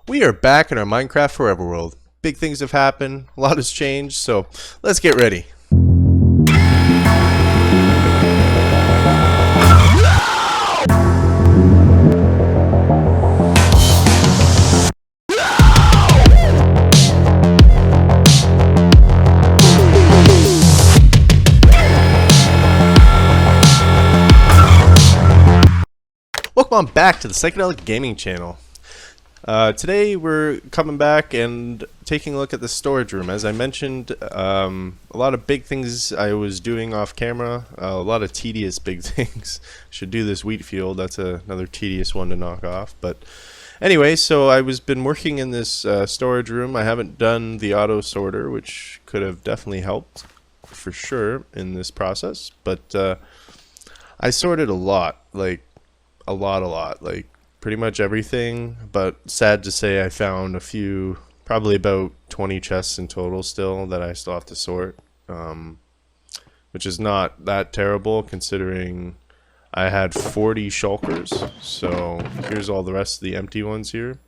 We are back in our Minecraft Forever world. Big things have happened, a lot has changed, so let's get ready. Welcome on back to the Psychedelic Gaming channel. Today we're coming back and taking a look at the storage room. As I mentioned, a lot of big things I was doing off camera, a lot of tedious big things. Should do this wheat field, that's another tedious one to knock off. But anyway, so I was been working in this storage room. I haven't done the auto sorter, which could have definitely helped for sure in this process. But I sorted a lot, like a lot, like pretty much everything, but sad to say I found a few, probably about 20 chests in total still that I still have to sort, which is not that terrible considering I had 40 shulkers. So here's all the rest of the empty ones here.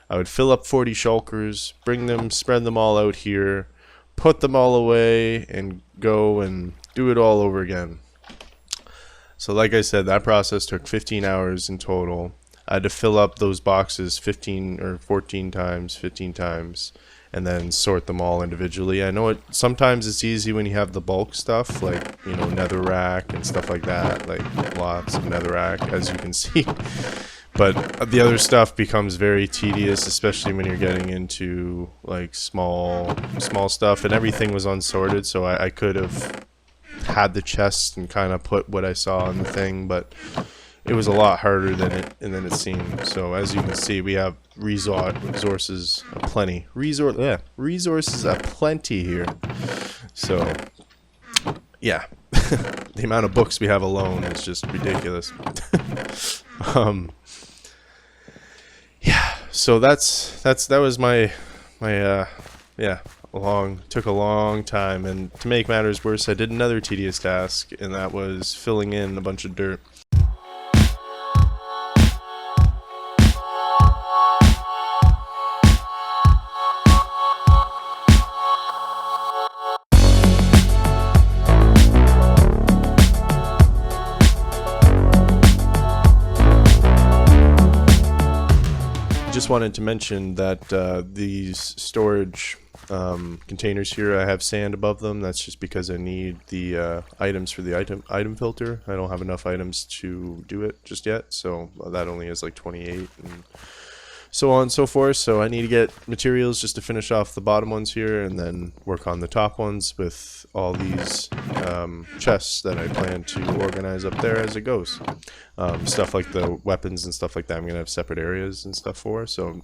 I would fill up 40 shulkers, bring them, spread them all out here, put them all away, and go and do it all over again. So like I said, that process took 15 hours in total. I had to fill up those boxes 15 or 14 times, 15 times, and then sort them all individually. I know sometimes it's easy when you have the bulk stuff, like, you know, netherrack and stuff like that, like lots of netherrack, as you can see. But the other stuff becomes very tedious, especially when you're getting into like small stuff, and everything was unsorted, so I could have had the chest and kind of put what I saw in the thing, but it was a lot harder than it seemed. So as you can see, we have resources aplenty. Resources aplenty here. So yeah, the amount of books we have alone is just ridiculous. Yeah. So that was my yeah. Took a long time, and to make matters worse, I did another tedious task, and that was filling in a bunch of dirt. Just wanted to mention that these storage containers here, I have sand above them. That's just because I need the items for the item filter. I don't have enough items to do it just yet, so that only is like 28 and so on and so forth. So I need to get materials just to finish off the bottom ones here, and then work on the top ones with all these chests that I plan to organize up there as it goes. Stuff like the weapons and stuff like that, I'm gonna have separate areas and stuff for, so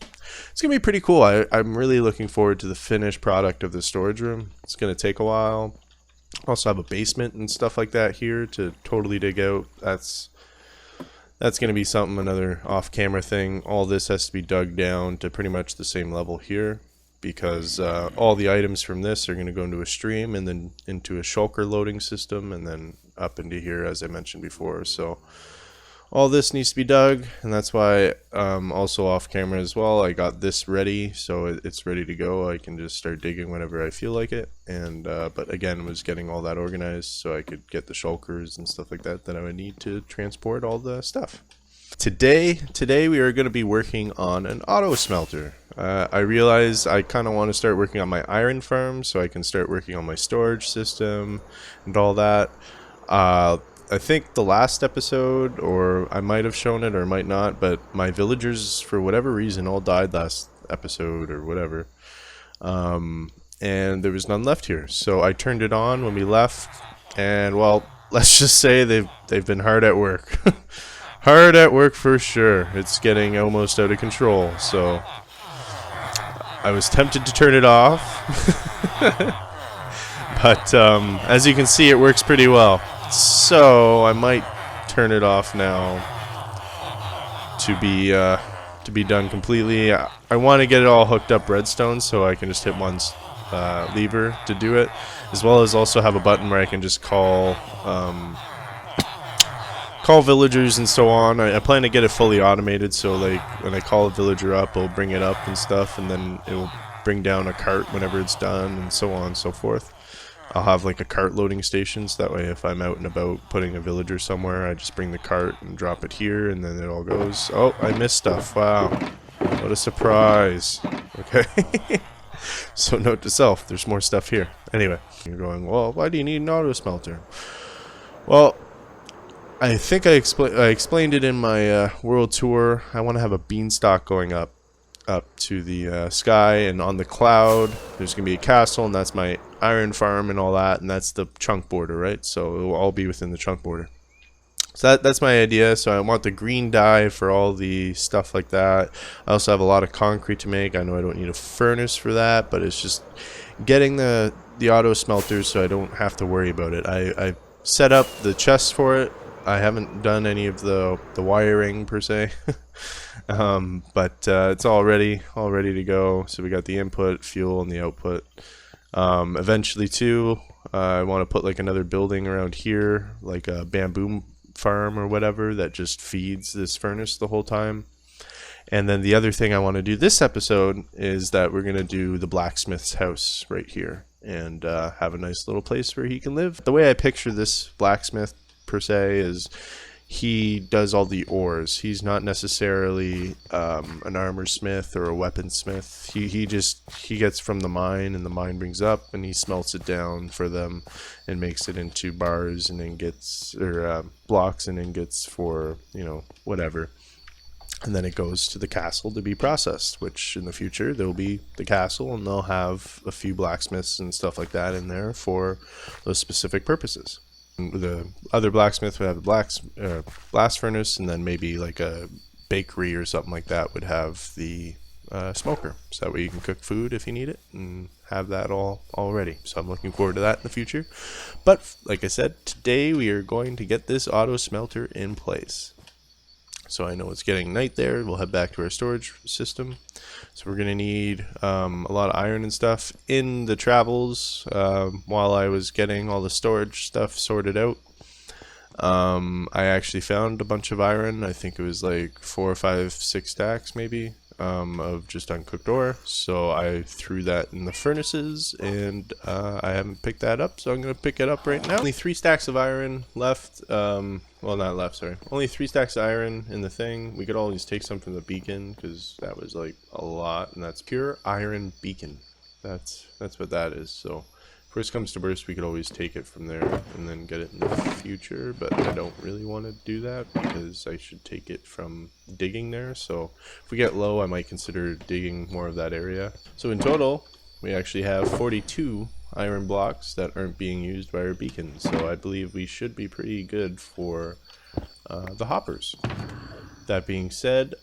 it's gonna be pretty cool. I'm really looking forward to the finished product of the storage room. It's gonna take a while. Also have a basement and stuff like that here to totally dig out. That's going to be something, another off-camera thing. All this has to be dug down to pretty much the same level here, because all the items from this are going to go into a stream and then into a shulker loading system and then up into here, as I mentioned before. So all this needs to be dug, and that's why also off-camera as well, I got this ready, so it's ready to go. I can just start digging whenever I feel like it. And but again, was getting all that organized so I could get the shulkers and stuff like that I would need to transport all the stuff. Today we are going to be working on an auto smelter. I realize I kind of want to start working on my iron farm so I can start working on my storage system and all that. I think the last episode, or I might have shown it or might not, but my villagers, for whatever reason, all died last episode or whatever. And there was none left here. So I turned it on when we left, and well, let's just say they've been hard at work. Hard at work for sure. It's getting almost out of control. So I was tempted to turn it off. But as you can see, it works pretty well. So I might turn it off now to be done completely. I want to get it all hooked up redstone so I can just hit one lever to do it, as well as also have a button where I can just call call villagers and so on. I plan to get it fully automated, so like when I call a villager up, it'll bring it up and stuff, and then it'll bring down a cart whenever it's done, and so on and so forth. I'll have like a cart loading station, so that way if I'm out and about putting a villager somewhere, I just bring the cart and drop it here, and then it all goes. Oh, I missed stuff. Wow. What a surprise. Okay. So note to self, there's more stuff here. Anyway, you're going, well, why do you need an auto smelter? Well, I think I explained it in my world tour. I want to have a beanstalk going up to the sky, and on the cloud there's going to be a castle, and that's my iron farm and all that, and that's the chunk border, right? So it will all be within the chunk border. So that's my idea. So I want the green dye for all the stuff like that. I also have a lot of concrete to make. I know I don't need a furnace for that, but it's just getting the auto smelters so I don't have to worry about it. I set up the chest for it. I haven't done any of the wiring per se. But it's all ready to go. So we got the input, fuel, and the output. Eventually too, I want to put like another building around here, like a bamboo farm or whatever, that just feeds this furnace the whole time. And then the other thing I want to do this episode is that we're going to do the blacksmith's house right here, and have a nice little place where he can live. The way I picture this blacksmith per se is he does all the ores. He's not necessarily an armor smith or a weaponsmith. He gets from the mine, and the mine brings up, and he smelts it down for them and makes it into bars and ingots, or blocks and ingots for, you know, whatever. And then it goes to the castle to be processed, which in the future there'll be the castle, and they'll have a few blacksmiths and stuff like that in there for those specific purposes. The other blacksmith would have the blast furnace, and then maybe like a bakery or something like that would have the smoker, so that way you can cook food if you need it and have that all ready. So I'm looking forward to that in the future. But like I said, today we are going to get this auto smelter in place. So I know it's getting night there. We'll head back to our storage system. So we're going to need a lot of iron and stuff. In the travels, while I was getting all the storage stuff sorted out, I actually found a bunch of iron. I think it was like 4, 5, 6 stacks maybe of just uncooked ore. So I threw that in the furnaces, and I haven't picked that up, so I'm going to pick it up right now. Only 3 stacks of iron left. Well, not left, sorry. Only 3 stacks of iron in the thing. We could always take some from the beacon, because that was like a lot, and that's pure iron beacon. That's what that is. So if worst comes to worst, we could always take it from there and then get it in the future, but I don't really want to do that because I should take it from digging there. So if we get low, I might consider digging more of that area. So in total, we actually have 42 iron blocks that aren't being used by our beacon. So I believe we should be pretty good for the hoppers. That being said,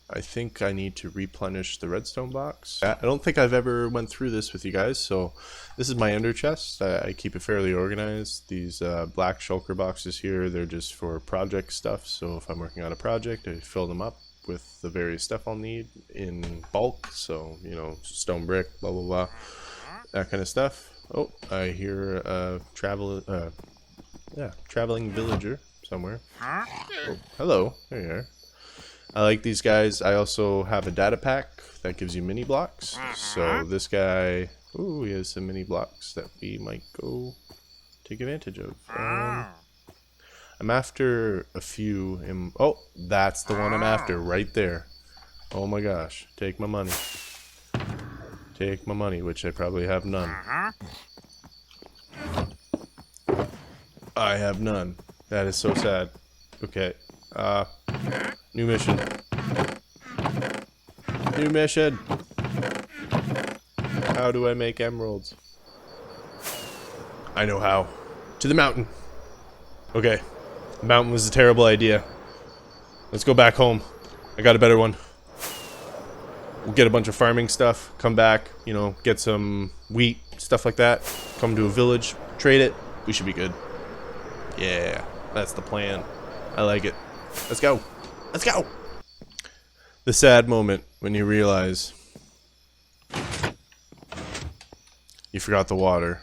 I think I need to replenish the redstone box. I don't think I've ever went through this with you guys, so this is my under chest. I keep it fairly organized. These black shulker boxes here, they're just for project stuff, so if I'm working on a project, I fill them up with the various stuff I'll need in bulk, so, you know, stone brick, blah blah blah, that kind of stuff. Oh, I hear a traveling villager somewhere. Oh, hello, there you are. I like these guys. I also have a data pack that gives you mini blocks. So this guy, ooh, he has some mini blocks that we might go take advantage of. I'm after a few. Oh, that's the one I'm after right there. Oh my gosh, take my money. Take my money, which I probably have none. I have none. That is so sad. Okay. New mission. New mission. How do I make emeralds? I know how. To the mountain. Okay. The mountain was a terrible idea. Let's go back home. I got a better one. We'll get a bunch of farming stuff. Come back, you know, get some wheat, stuff like that. Come to a village, trade it. We should be good. Yeah, that's the plan. I like it. Let's go. Let's go! The sad moment when you realize you forgot the water.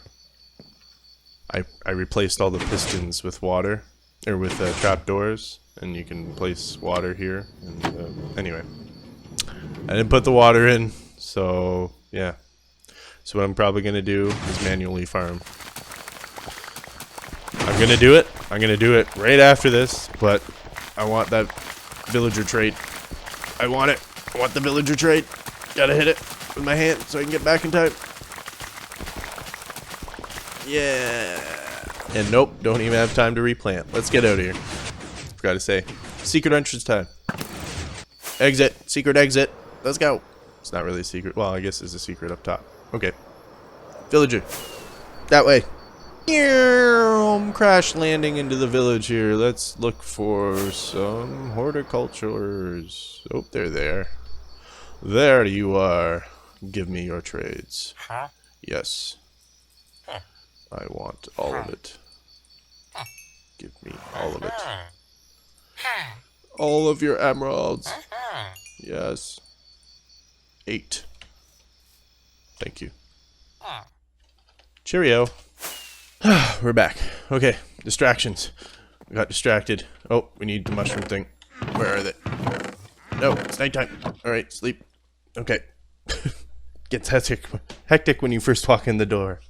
I replaced all the pistons with water, or with trap doors, and you can place water here. And anyway, I didn't put the water in, so yeah. So what I'm probably gonna do is manually farm. I'm gonna do it. I'm gonna do it right after this, but I want that villager trait. I want it. I want the villager trait. Gotta hit it with my hand so I can get back in time. Yeah. And nope, don't even have time to replant. Let's get out of here. Forgot to say, secret entrance time. Exit. Secret exit. Let's go. It's not really a secret. Well, I guess it's a secret up top. Okay. Villager. That way. Crash landing into the village here. Let's look for some horticulturers. Oh, they're there. There you are. Give me your trades. Huh? Yes. I want all of it. Give me all of it. All of your emeralds. Yes. 8. Thank you. Cheerio. We're back. Okay, distractions. We got distracted. Oh, we need the mushroom thing. Where are they? No, it's nighttime. Alright, sleep. Okay. Gets hectic when you first walk in the door.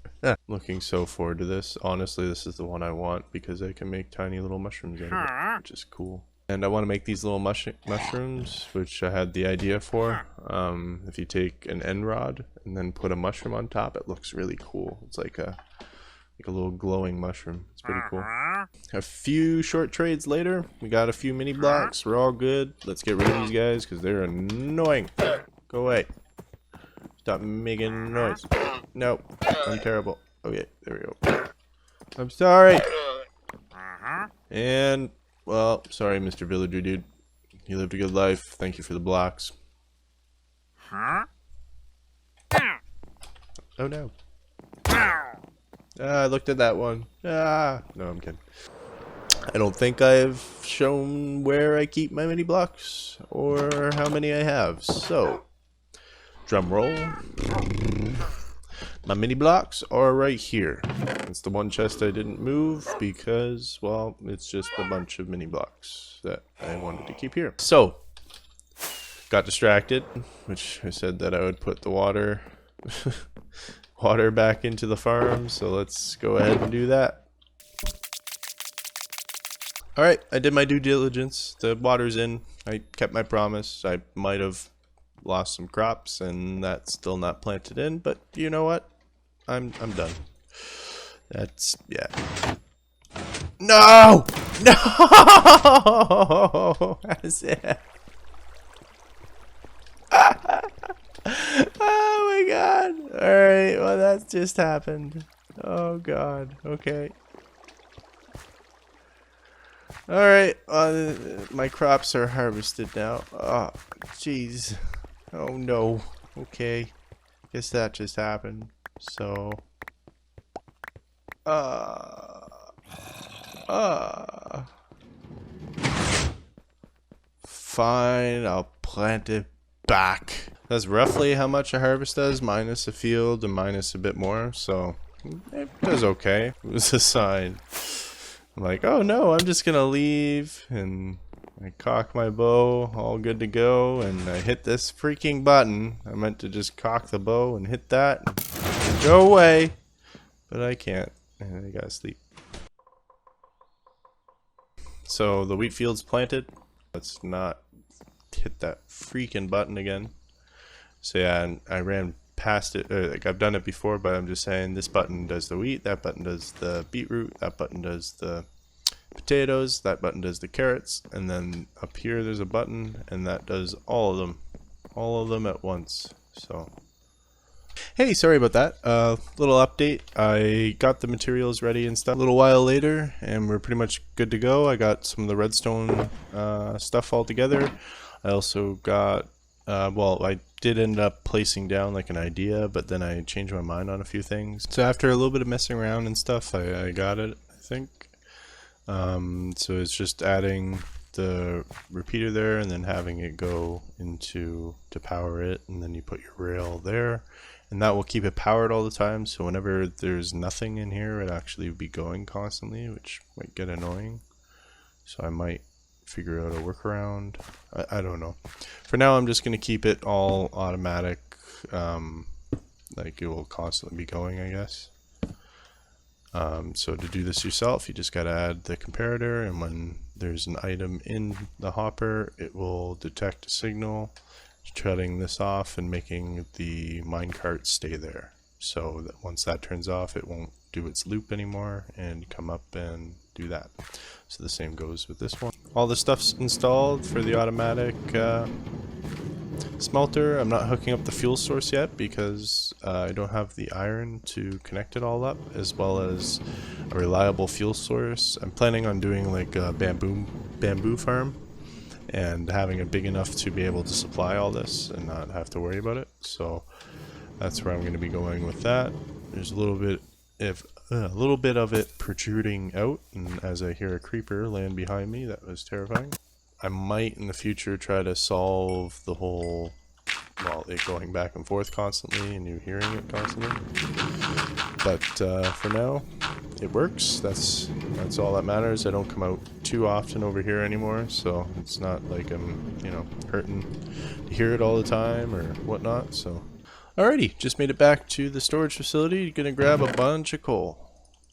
Looking so forward to this. Honestly, this is the one I want because I can make tiny little mushrooms out of it, which is cool. And I want to make these little mushrooms, which I had the idea for. If you take an end rod and then put a mushroom on top, it looks really cool. It's like a little glowing mushroom. It's pretty cool. A few short trades later, we got a few mini blocks. We're all good. Let's get rid of these guys because they're annoying. Go away. Stop making noise. No, I'm terrible. Okay, there we go. I'm sorry. And, well, sorry, Mr. Villager dude. You lived a good life. Thank you for the blocks. Oh no. I looked at that one. No, I'm kidding. I don't think I've shown where I keep my mini blocks or how many I have. So, drum roll. My mini blocks are right here. It's the one chest I didn't move because, well, it's just a bunch of mini blocks that I wanted to keep here. So, got distracted, which I said that I would put the water back into the farm, so let's go ahead and do that. Alright, I did my due diligence. The water's in. I kept my promise. I might have lost some crops and that's still not planted in, but you know what? I'm done. That's, yeah. No! No! That's it. Oh my god. Alright, well that's just happened. Oh god. Okay. Alright, my crops are harvested now. Oh, jeez. Oh no. Okay. Guess that just happened. So. Fine, I'll plant it back. That's roughly how much a harvest does, minus a field and minus a bit more, so it does okay. It was a sign. I'm like, oh no, I'm just gonna leave, and I cock my bow, all good to go, and I hit this freaking button. I meant to just cock the bow and hit that, and go away, but I can't, and I gotta sleep. So the wheat field's planted. Let's not hit that freaking button again. So yeah, and I ran past it, like I've done it before, but I'm just saying this button does the wheat, that button does the beetroot, that button does the potatoes, that button does the carrots, and then up here there's a button and that does all of them at once. So hey, sorry about that. Little update. I got the materials ready and stuff a little while later and we're pretty much good to go. I got some of the redstone stuff all together. I also got well, I did end up placing down like an idea, but then I changed my mind on a few things. So after a little bit of messing around and stuff, I got it, I think. So it's just adding the repeater there and then having it go into to power it, and then you put your rail there, and that will keep it powered all the time. So whenever there's nothing in here, it actually will be going constantly, which might get annoying. So I might figure out a workaround. I don't know. For now, I'm just going to keep it all automatic. Like it will constantly be going, I guess. So to do this yourself, you just got to add the comparator, and when there's an item in the hopper, it will detect a signal, shutting this off and making the minecart stay there. So that once that turns off, it won't do its loop anymore and come up and do that. So the same goes with this one. All the stuff's installed for the automatic smelter. I'm not hooking up the fuel source yet because I don't have the iron to connect it all up, as well as a reliable fuel source. I'm planning on doing like a bamboo farm and having it big enough to be able to supply all this and not have to worry about it. So that's where I'm going to be going with that. There's a little bit of it protruding out, and as I hear a creeper land behind me, that was terrifying. I might in the future try to solve the whole, well, it going back and forth constantly and you hearing it constantly. But for now, it works. That's all that matters. I don't come out too often over here anymore, so it's not like I'm, hurting to hear it all the time or whatnot. So, alrighty, just made it back to the storage facility. Gonna grab a bunch of coal,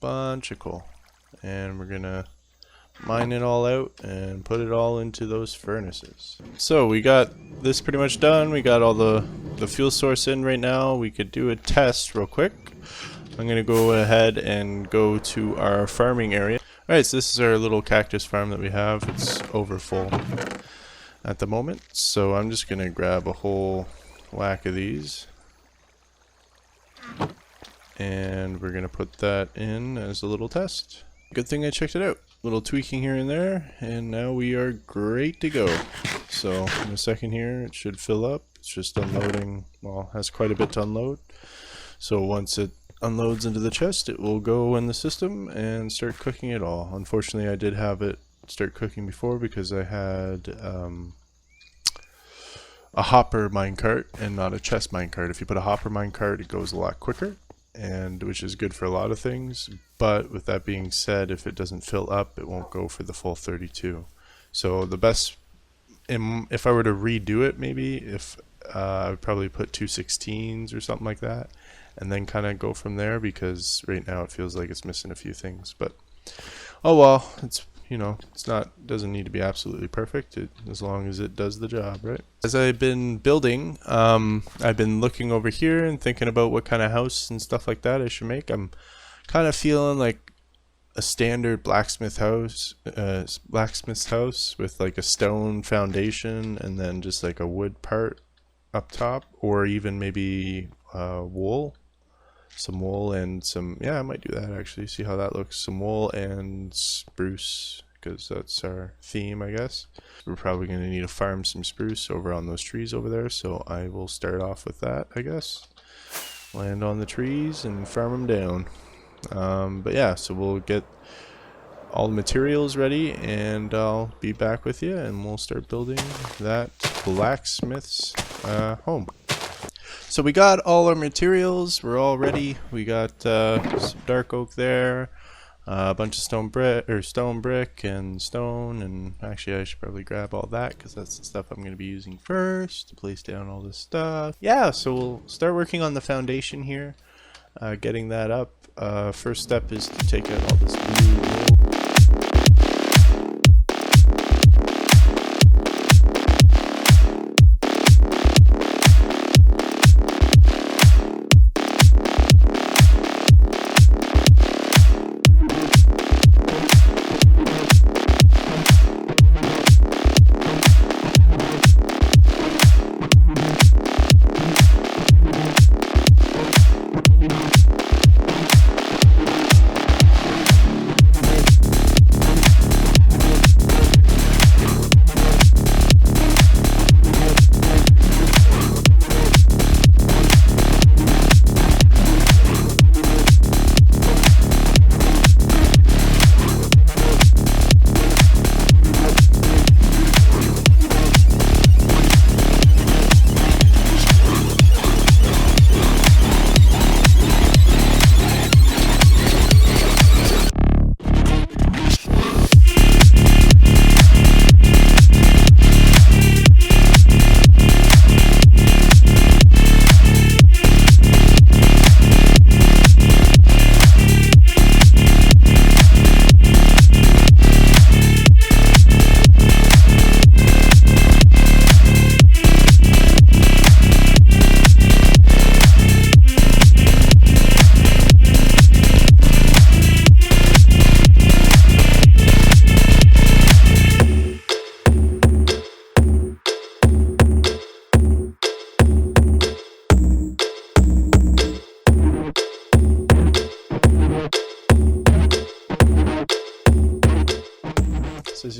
and we're gonna mine it all out and put it all into those furnaces. So we got this pretty much done. We got all the fuel source in right now. We could do a test real quick. I'm gonna go ahead and go to our farming area. Alright, so this is our little cactus farm that we have. It's over full at the moment, so I'm just gonna grab a whole whack of these and we're gonna put that in as a little test. Good thing I checked it out. Little tweaking here and there, and now we are great to go. So in a second here, it should fill up. It's just unloading. Well, has quite a bit to unload. So once it unloads into the chest, it will go in the system and start cooking it all. Unfortunately, I did have it start cooking before because I had a hopper minecart and not a chest minecart. If you put a hopper minecart, it goes a lot quicker, and which is good for a lot of things. But with that being said, if it doesn't fill up, it won't go for the full 32. So the best, if I were to redo it, maybe if I would probably put 216s or something like that, and then kind of go from there, because right now it feels like it's missing a few things. But oh well, it's doesn't need to be absolutely perfect, as long as it does the job, right? As I've been building, I've been looking over here and thinking about what kind of house and stuff like that I should make. I'm kind of feeling like a standard blacksmith's house with like a stone foundation and then just like a wood part up top, or even maybe wool. Some wool and some, I might do that actually, see how that looks. Some wool and spruce, because that's our theme, I guess. We're probably going to need to farm some spruce over on those trees over there, so I will start off with that, I guess. Land on the trees and farm them down. But yeah, so we'll get all the materials ready and I'll be back with you and we'll start building that blacksmith's home. So we got all our materials, we're all ready. We got some dark oak there, a bunch of stone brick and stone, and actually I should probably grab all that because that's the stuff I'm going to be using first to place down all this stuff. Yeah, so we'll start working on the foundation here, getting that up. First step is to take out all this blue wool.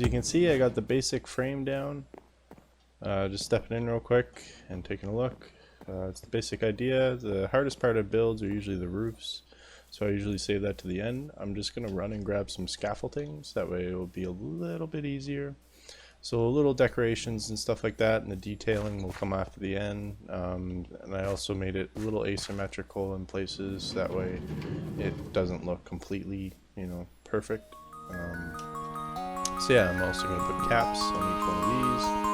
as you can see, I got the basic frame down. Just stepping in real quick and taking a look. It's the basic idea. The hardest part of builds are usually the roofs, so I usually save that to the end. I'm just going to run and grab some scaffolding, so that way it will be a little bit easier. So little decorations and stuff like that, and the detailing will come after the end. And I also made it a little asymmetrical in places, that way it doesn't look completely, you know, perfect. So yeah, I'm also going to put caps on each one of these.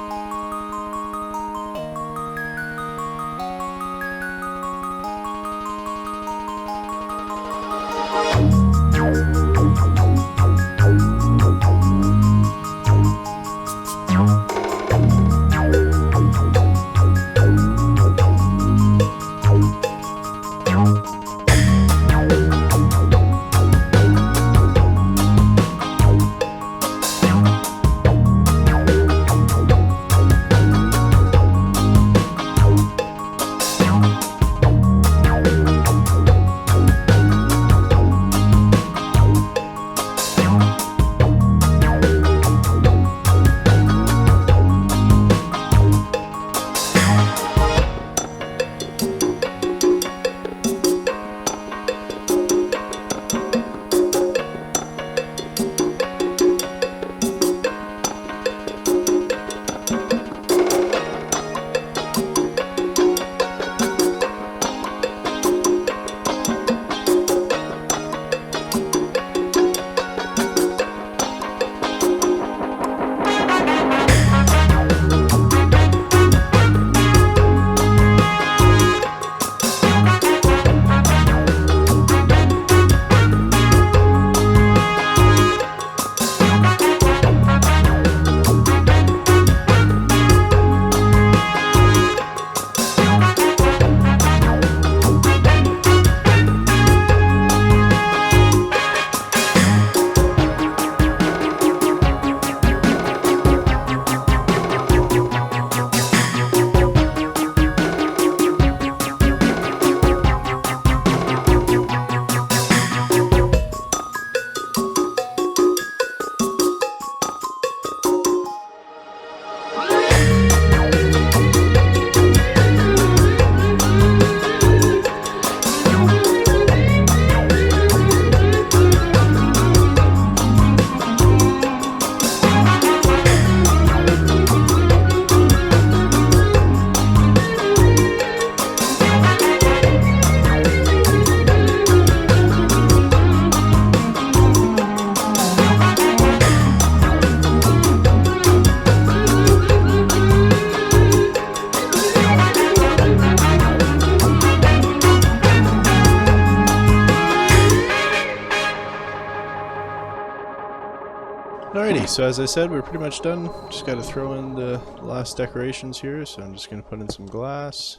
Alrighty, so as I said, we're pretty much done. Just got to throw in the last decorations here, so I'm just going to put in some glass.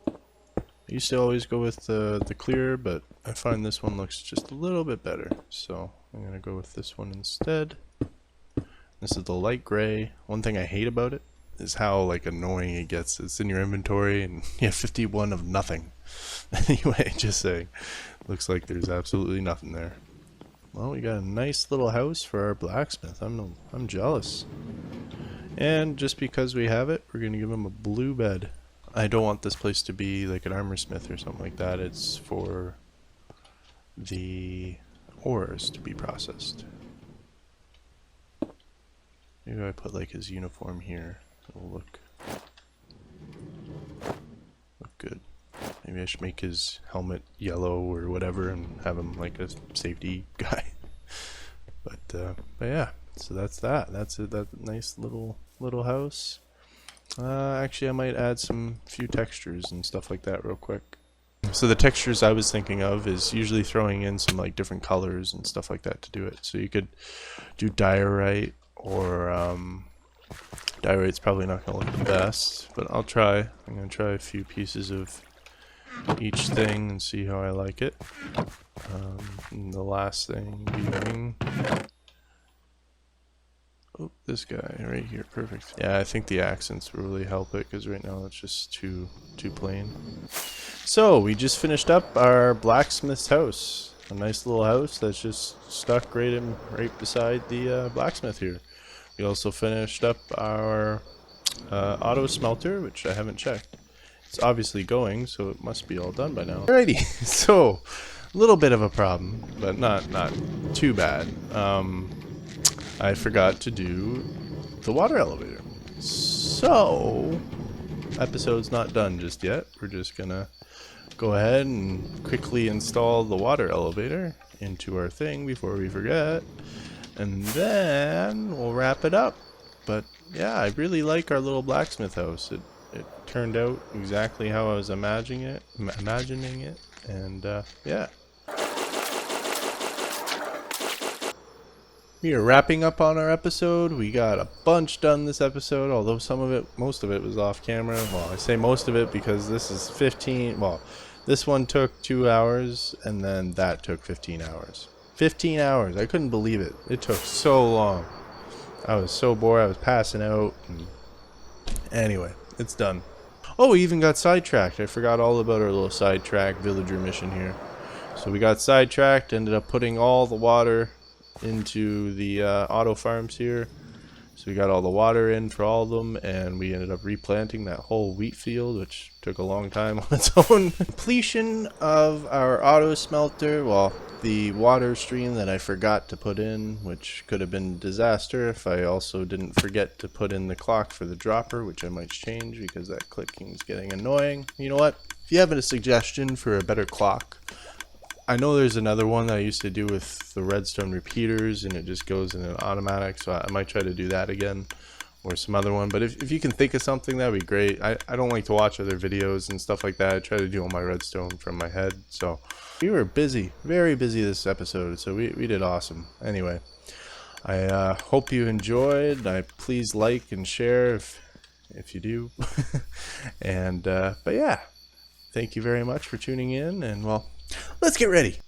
I used to always go with the clear, but I find this one looks just a little bit better, so I'm going to go with this one instead. This is the light gray. One thing I hate about it is how like annoying it gets. It's in your inventory and you have 51 of nothing. Anyway, just saying, looks like there's absolutely nothing there. Well, we got a nice little house for our blacksmith. I'm jealous. And just because we have it, we're gonna give him a blue bed. I don't want this place to be like an armor smith or something like that. It's for the ores to be processed. Maybe I put like his uniform here. It'll look good. Maybe I should make his helmet yellow or whatever and have him like a safety guy. But yeah, so that's that. That's it. That nice little house. Actually, I might add some few textures and stuff like that real quick. So the textures I was thinking of is usually throwing in some like different colors and stuff like that to do it. So you could do diorite, or diorite's probably not going to look the best, but I'll try. I'm going to try a few pieces of each thing and see how I like it. And the last thing being, oh, this guy right here, perfect. Yeah, I think the accents will really help it, because right now it's just too plain. So we just finished up our blacksmith's house. A nice little house that's just stuck right beside the blacksmith here. We also finished up our auto smelter, which I haven't checked. It's obviously going, so it must be all done by now. Alrighty, so a little bit of a problem, but not too bad. I forgot to do the water elevator. So, episode's not done just yet. We're just gonna go ahead and quickly install the water elevator into our thing before we forget. And then we'll wrap it up. But yeah, I really like our little blacksmith house. It turned out exactly how I was imagining it, and yeah. We are wrapping up on our episode. We got a bunch done this episode, although most of it was off camera. Well, I say most of it because this is 15, well, this one took 2 hours, and then that took 15 hours. 15 hours, I couldn't believe it. It took so long. I was so bored, I was passing out. And anyway, it's done. Oh, we even got sidetracked. I forgot all about our little sidetrack villager mission here. So we got sidetracked, ended up putting all the water into the auto farms here. So we got all the water in for all of them, and we ended up replanting that whole wheat field, which took a long time on its own. Completion of our auto smelter, well, the water stream that I forgot to put in, which could have been a disaster if I also didn't forget to put in the clock for the dropper, which I might change because that clicking is getting annoying. You know what? If you have a suggestion for a better clock, I know there's another one that I used to do with the redstone repeaters, and it just goes in an automatic, so I might try to do that again, or some other one. But if you can think of something, that'd be great. I don't like to watch other videos and stuff like that. I try to do all my redstone from my head. So we were busy, very busy this episode, so we did awesome. Anyway, I hope you enjoyed. Please like and share if you do. And but yeah, thank you very much for tuning in, and well, let's get ready.